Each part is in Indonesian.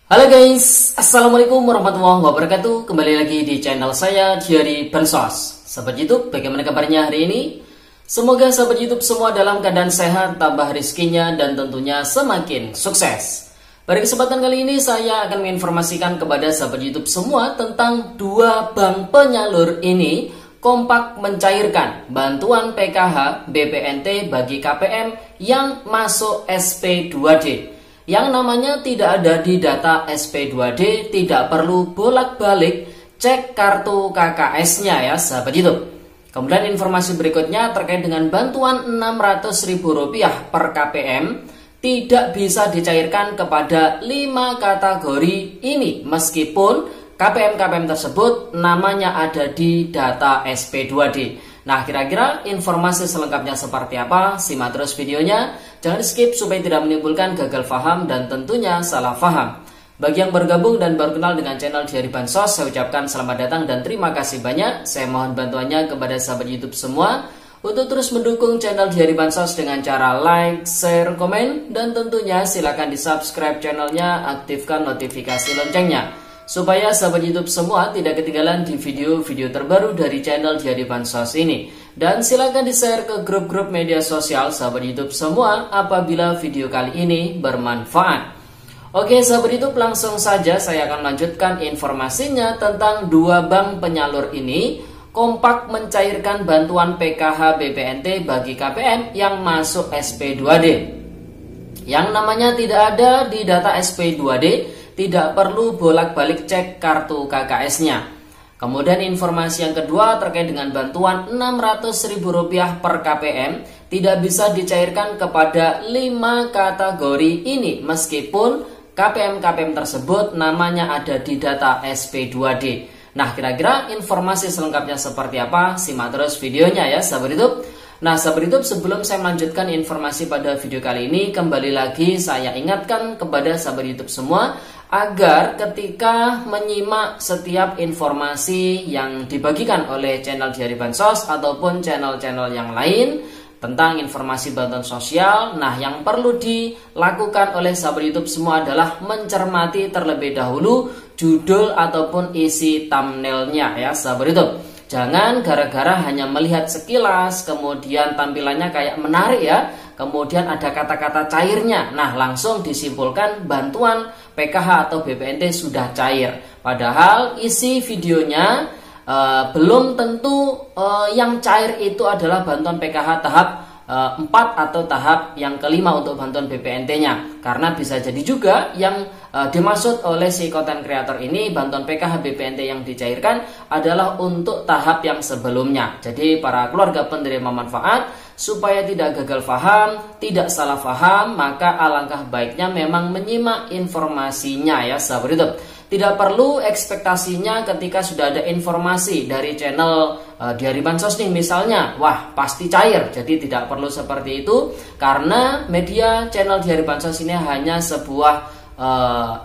Halo guys, Assalamualaikum warahmatullahi wabarakatuh. Kembali lagi di channel saya Diary Bansos. Sahabat YouTube, bagaimana kabarnya hari ini? Semoga sahabat YouTube semua dalam keadaan sehat, tambah rezekinya, dan tentunya semakin sukses. Pada kesempatan kali ini saya akan menginformasikan kepada sahabat YouTube semua tentang dua bank penyalur ini kompak mencairkan bantuan PKH BPNT bagi KPM yang masuk SP2D. Yang namanya tidak ada di data SP2D, tidak perlu bolak-balik cek kartu KKS-nya ya sahabat YouTube. Kemudian informasi berikutnya terkait dengan bantuan Rp600.000 per KPM tidak bisa dicairkan kepada 5 kategori ini meskipun KPM-KPM tersebut namanya ada di data SP2D. Nah, kira-kira informasi selengkapnya seperti apa? Simak terus videonya. Jangan skip supaya tidak menimbulkan gagal paham dan tentunya salah paham. Bagi yang bergabung dan baru kenal dengan channel Diary Bansos, saya ucapkan selamat datang dan terima kasih banyak. Saya mohon bantuannya kepada sahabat YouTube semua untuk terus mendukung channel Diary Bansos dengan cara like, share, komen, dan tentunya silakan di subscribe channelnya, aktifkan notifikasi loncengnya supaya sahabat YouTube semua tidak ketinggalan di video-video terbaru dari channel Diary Bansos ini. Dan silakan di-share ke grup-grup media sosial sahabat YouTube semua apabila video kali ini bermanfaat. Oke sahabat YouTube, langsung saja saya akan lanjutkan informasinya tentang dua bank penyalur ini kompak mencairkan bantuan PKH BPNT bagi KPM yang masuk SP2D. Yang namanya tidak ada di data SP2D, tidak perlu bolak-balik cek kartu KKS-nya. Kemudian informasi yang kedua terkait dengan bantuan Rp600.000 per KPM tidak bisa dicairkan kepada 5 kategori ini meskipun KPM-KPM tersebut namanya ada di data SP2D. Nah, kira-kira informasi selengkapnya seperti apa? Simak terus videonya ya sahabat YouTube. Nah sahabat YouTube, sebelum saya melanjutkan informasi pada video kali ini, kembali lagi saya ingatkan kepada sahabat YouTube semua agar ketika menyimak setiap informasi yang dibagikan oleh channel Diary Bansos ataupun channel-channel yang lain tentang informasi bantuan sosial, nah yang perlu dilakukan oleh sahabat YouTube semua adalah mencermati terlebih dahulu judul ataupun isi thumbnailnya ya sahabat YouTube. Jangan gara-gara hanya melihat sekilas kemudian tampilannya kayak menarik ya, kemudian ada kata-kata cairnya, nah langsung disimpulkan bantuan PKH atau BPNT sudah cair. Padahal isi videonya belum tentu yang cair itu adalah bantuan PKH tahap 4 atau tahap yang kelima untuk bantuan BPNT-nya. Karena bisa jadi juga yang dimaksud oleh si content creator ini bantuan PKH BPNT yang dicairkan adalah untuk tahap yang sebelumnya. Jadi para keluarga penerima manfaat supaya tidak gagal paham, tidak salah paham, maka alangkah baiknya memang menyimak informasinya ya sahabat YouTube. Tidak perlu ekspektasinya ketika sudah ada informasi dari channel Diary Bansos nih misalnya, wah pasti cair. Jadi tidak perlu seperti itu karena media channel Diary Bansos ini hanya sebuah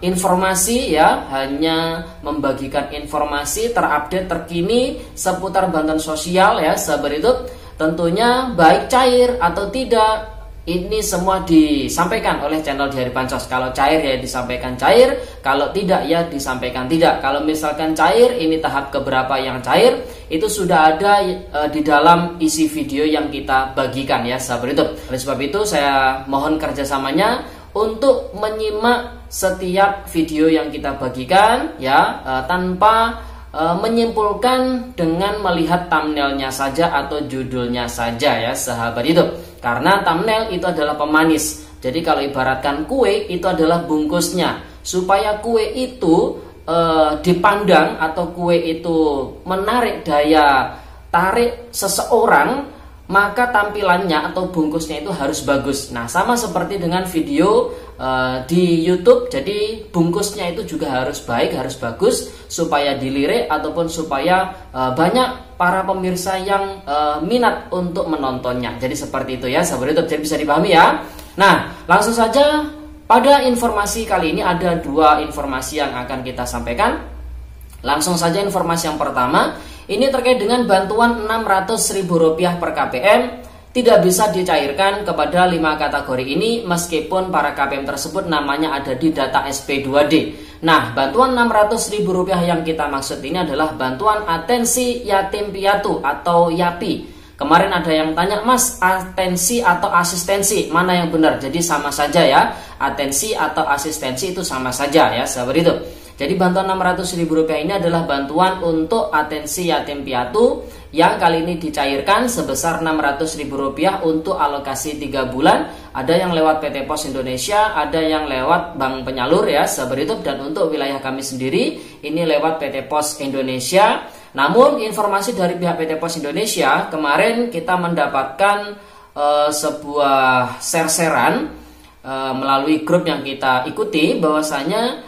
informasi ya, hanya membagikan informasi terupdate terkini seputar bantuan sosial ya sahabat YouTube. Tentunya baik cair atau tidak, ini semua disampaikan oleh channel Diary Bansos. Kalau cair ya disampaikan cair, kalau tidak ya disampaikan tidak. Kalau misalkan cair, ini tahap keberapa yang cair, itu sudah ada di dalam isi video yang kita bagikan ya sahabat YouTube. Oleh sebab itu saya mohon kerjasamanya untuk menyimak setiap video yang kita bagikan ya, tanpa menyimpulkan dengan melihat thumbnailnya saja atau judulnya saja ya sahabat YouTube. Karena thumbnail itu adalah pemanis. Jadi kalau ibaratkan kue itu adalah bungkusnya. Supaya kue itu dipandang atau kue itu menarik daya tarik seseorang, maka tampilannya atau bungkusnya itu harus bagus. Nah sama seperti dengan video di YouTube, jadi bungkusnya itu juga harus baik, harus bagus supaya dilirik ataupun supaya banyak para pemirsa yang minat untuk menontonnya. Jadi seperti itu ya sahabat YouTube, jadi bisa dipahami ya. Nah langsung saja pada informasi kali ini ada dua informasi yang akan kita sampaikan. Langsung saja informasi yang pertama, ini terkait dengan bantuan Rp600.000 per KPM tidak bisa dicairkan kepada 5 kategori ini meskipun para KPM tersebut namanya ada di data SP2D. Nah, bantuan Rp600.000 yang kita maksud ini adalah bantuan atensi yatim piatu atau YAPI. Kemarin ada yang tanya, Mas, atensi atau asistensi mana yang benar? Jadi sama saja ya, atensi atau asistensi itu sama saja ya, seperti itu. Jadi bantuan Rp600.000 ini adalah bantuan untuk atensi yatim piatu yang kali ini dicairkan sebesar Rp600.000 untuk alokasi 3 bulan. Ada yang lewat PT Pos Indonesia, ada yang lewat bank penyalur ya, seperti itu. Dan untuk wilayah kami sendiri ini lewat PT Pos Indonesia. Namun informasi dari pihak PT Pos Indonesia, kemarin kita mendapatkan sebuah share-sharean melalui grup yang kita ikuti bahwasanya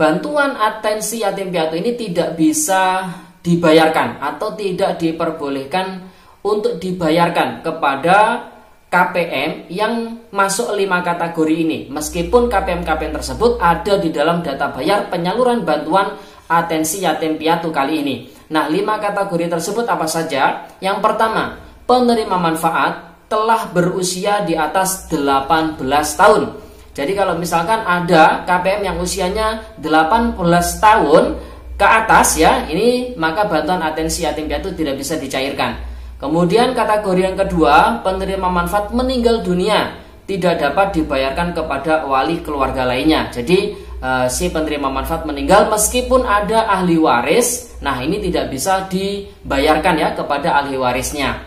bantuan atensi yatim piatu ini tidak bisa dibayarkan atau tidak diperbolehkan untuk dibayarkan kepada KPM yang masuk 5 kategori ini. Meskipun KPM-KPM tersebut ada di dalam data bayar penyaluran bantuan atensi yatim piatu kali ini. Nah, 5 kategori tersebut apa saja? Yang pertama, penerima manfaat telah berusia di atas 18 tahun. Jadi kalau misalkan ada KPM yang usianya 18 tahun ke atas ya, ini maka bantuan atensi yatim piatu tidak bisa dicairkan. Kemudian kategori yang kedua, penerima manfaat meninggal dunia tidak dapat dibayarkan kepada wali keluarga lainnya. Jadi si penerima manfaat meninggal meskipun ada ahli waris, nah ini tidak bisa dibayarkan ya kepada ahli warisnya.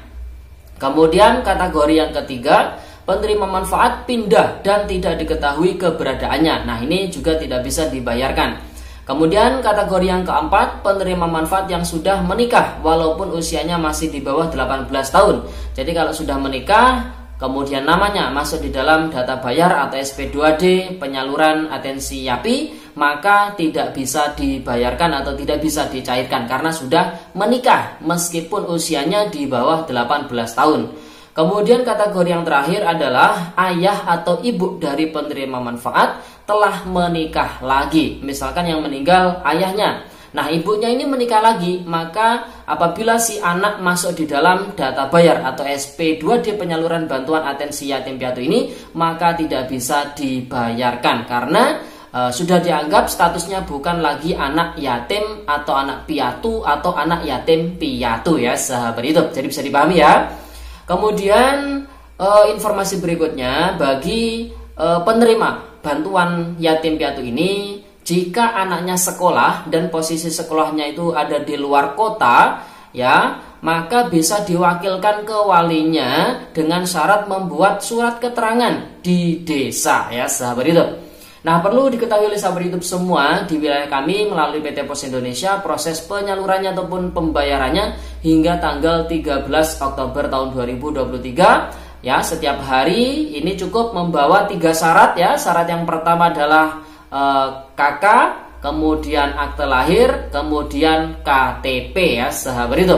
Kemudian kategori yang ketiga, penerima manfaat pindah dan tidak diketahui keberadaannya. Nah, ini juga tidak bisa dibayarkan. Kemudian kategori yang keempat, penerima manfaat yang sudah menikah walaupun usianya masih di bawah 18 tahun. Jadi kalau sudah menikah, kemudian namanya masuk di dalam data bayar atau SP2D penyaluran atensi YAPI, maka tidak bisa dibayarkan atau tidak bisa dicairkan karena sudah menikah meskipun usianya di bawah 18 tahun. Kemudian kategori yang terakhir adalah ayah atau ibu dari penerima manfaat telah menikah lagi. Misalkan yang meninggal ayahnya, nah ibunya ini menikah lagi, maka apabila si anak masuk di dalam data bayar atau SP2D penyaluran bantuan atensi yatim piatu ini, maka tidak bisa dibayarkan karena sudah dianggap statusnya bukan lagi anak yatim atau anak piatu atau anak yatim piatu ya, sahabat itu. Jadi bisa dipahami ya. Kemudian informasi berikutnya bagi penerima bantuan yatim piatu ini, jika anaknya sekolah dan posisi sekolahnya itu ada di luar kota ya, maka bisa diwakilkan ke walinya dengan syarat membuat surat keterangan di desa ya, sahabat itu. Nah, perlu diketahui oleh sahabat YouTube semua, di wilayah kami melalui PT Pos Indonesia proses penyalurannya ataupun pembayarannya hingga tanggal 13 Oktober tahun 2023 ya, setiap hari ini cukup membawa 3 syarat ya. Syarat yang pertama adalah KK, kemudian akte lahir, kemudian KTP ya, sahabat itu.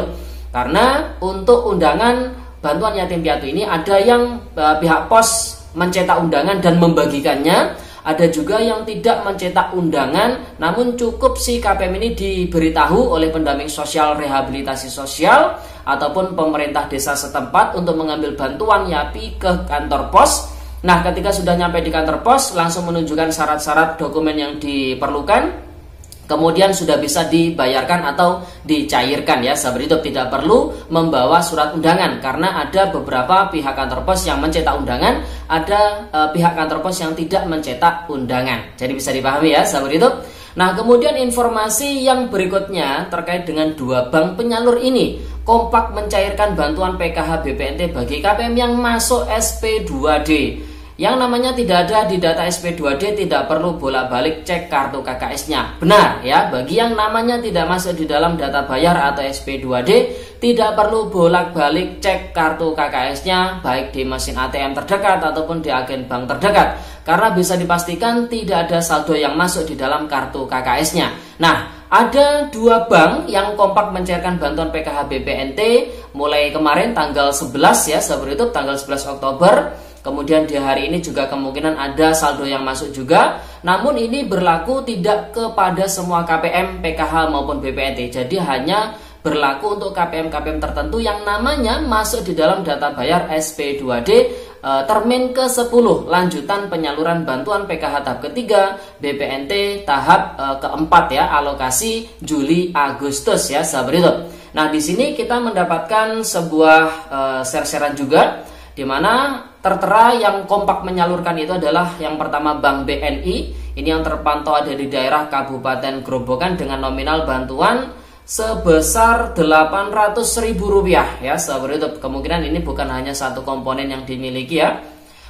Karena untuk undangan bantuan yatim piatu ini ada yang pihak pos mencetak undangan dan membagikannya, ada juga yang tidak mencetak undangan, namun cukup si KPM ini diberitahu oleh pendamping sosial rehabilitasi sosial ataupun pemerintah desa setempat untuk mengambil bantuan YAPI ke kantor pos. Nah, ketika sudah nyampe di kantor pos, langsung menunjukkan syarat-syarat dokumen yang diperlukan, kemudian sudah bisa dibayarkan atau dicairkan ya, sahabat YouTube. Tidak perlu membawa surat undangan karena ada beberapa pihak kantor pos yang mencetak undangan, ada pihak kantor pos yang tidak mencetak undangan. Jadi bisa dipahami ya, sahabat YouTube. Nah, kemudian informasi yang berikutnya terkait dengan 2 bank penyalur ini kompak mencairkan bantuan PKH BPNT bagi KPM yang masuk SP2D. Yang namanya tidak ada di data SP2D tidak perlu bolak-balik cek kartu KKS-nya. Benar ya, bagi yang namanya tidak masuk di dalam data bayar atau SP2D tidak perlu bolak-balik cek kartu KKS-nya baik di mesin ATM terdekat ataupun di agen bank terdekat, karena bisa dipastikan tidak ada saldo yang masuk di dalam kartu KKS-nya. Nah, ada 2 bank yang kompak mencairkan bantuan PKH BPNT mulai kemarin tanggal 11 ya, sahabat YouTube, tanggal 11 Oktober. Kemudian di hari ini juga kemungkinan ada saldo yang masuk juga. Namun ini berlaku tidak kepada semua KPM, PKH maupun BPNT. Jadi hanya berlaku untuk KPM-KPM tertentu yang namanya masuk di dalam data bayar SP2D termin ke-10 lanjutan penyaluran bantuan PKH tahap ketiga BPNT tahap keempat ya, alokasi Juli Agustus ya sahabat YouTube. Nah, di sini kita mendapatkan sebuah share-sharean juga di mana tertera yang kompak menyalurkan itu adalah yang pertama Bank BNI. Ini yang terpantau ada di daerah Kabupaten Grobogan dengan nominal bantuan sebesar Rp800.000 ya sahabat YouTube. Kemungkinan ini bukan hanya satu komponen yang dimiliki ya.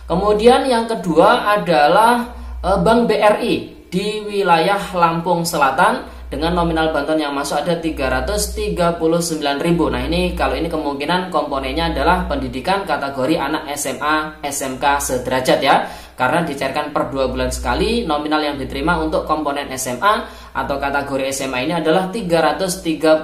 Kemudian yang kedua adalah Bank BRI di wilayah Lampung Selatan dengan nominal bantuan yang masuk ada Rp339.000. Nah, ini kalau ini kemungkinan komponennya adalah pendidikan kategori anak SMA, SMK sederajat ya. Karena dicairkan per 2 bulan sekali, nominal yang diterima untuk komponen SMA atau kategori SMA ini adalah Rp333.000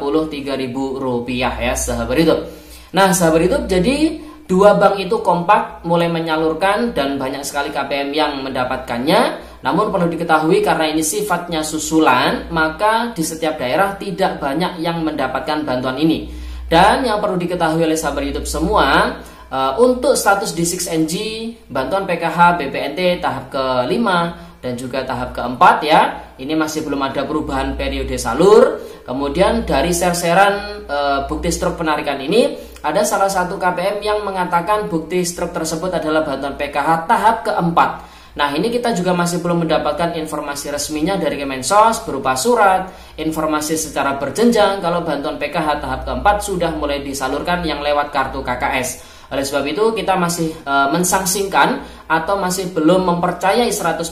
ya sahabat YouTube. Nah sahabat YouTube, jadi dua bank itu kompak mulai menyalurkan dan banyak sekali KPM yang mendapatkannya. Namun perlu diketahui karena ini sifatnya susulan, maka di setiap daerah tidak banyak yang mendapatkan bantuan ini. Dan yang perlu diketahui oleh sahabat YouTube semua, untuk status D6NG, bantuan PKH BPNT tahap ke-5 dan juga tahap ke-4 ya, ini masih belum ada perubahan periode salur. Kemudian dari share-sharean bukti struk penarikan ini, ada salah satu KPM yang mengatakan bukti struk tersebut adalah bantuan PKH tahap ke-4. Nah, ini kita juga masih belum mendapatkan informasi resminya dari Kemensos berupa surat, informasi secara berjenjang kalau bantuan PKH tahap ke-4 sudah mulai disalurkan yang lewat kartu KKS. Oleh sebab itu kita masih mensangsingkan atau masih belum mempercayai 100%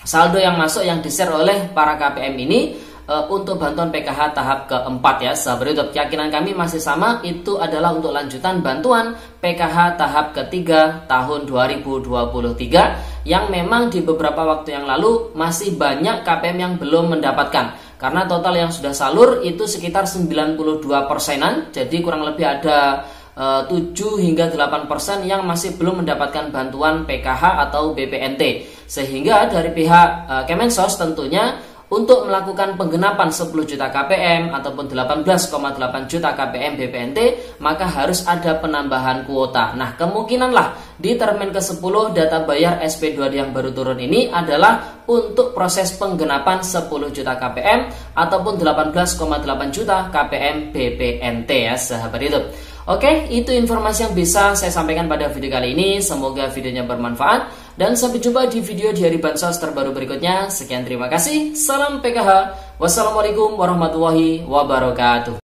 saldo yang masuk yang di-share oleh para KPM ini untuk bantuan PKH tahap keempat ya sahabat YouTube. Keyakinan kami masih sama, itu adalah untuk lanjutan bantuan PKH tahap ketiga tahun 2023 yang memang di beberapa waktu yang lalu masih banyak KPM yang belum mendapatkan. Karena total yang sudah salur itu sekitar 92%-an, jadi kurang lebih ada 7 hingga 8% yang masih belum mendapatkan bantuan PKH atau BPNT. Sehingga dari pihak Kemensos tentunya untuk melakukan penggenapan 10 juta KPM ataupun 18,8 juta KPM BPNT, maka harus ada penambahan kuota. Nah, kemungkinanlah di termin ke-10 data bayar SP2D yang baru turun ini adalah untuk proses penggenapan 10 juta KPM ataupun 18,8 juta KPM BPNT ya sahabat YouTube. Oke, itu informasi yang bisa saya sampaikan pada video kali ini. Semoga videonya bermanfaat dan sampai jumpa di video di hari Bansos terbaru berikutnya. Sekian, terima kasih. Salam PKH. Wassalamualaikum warahmatullahi wabarakatuh.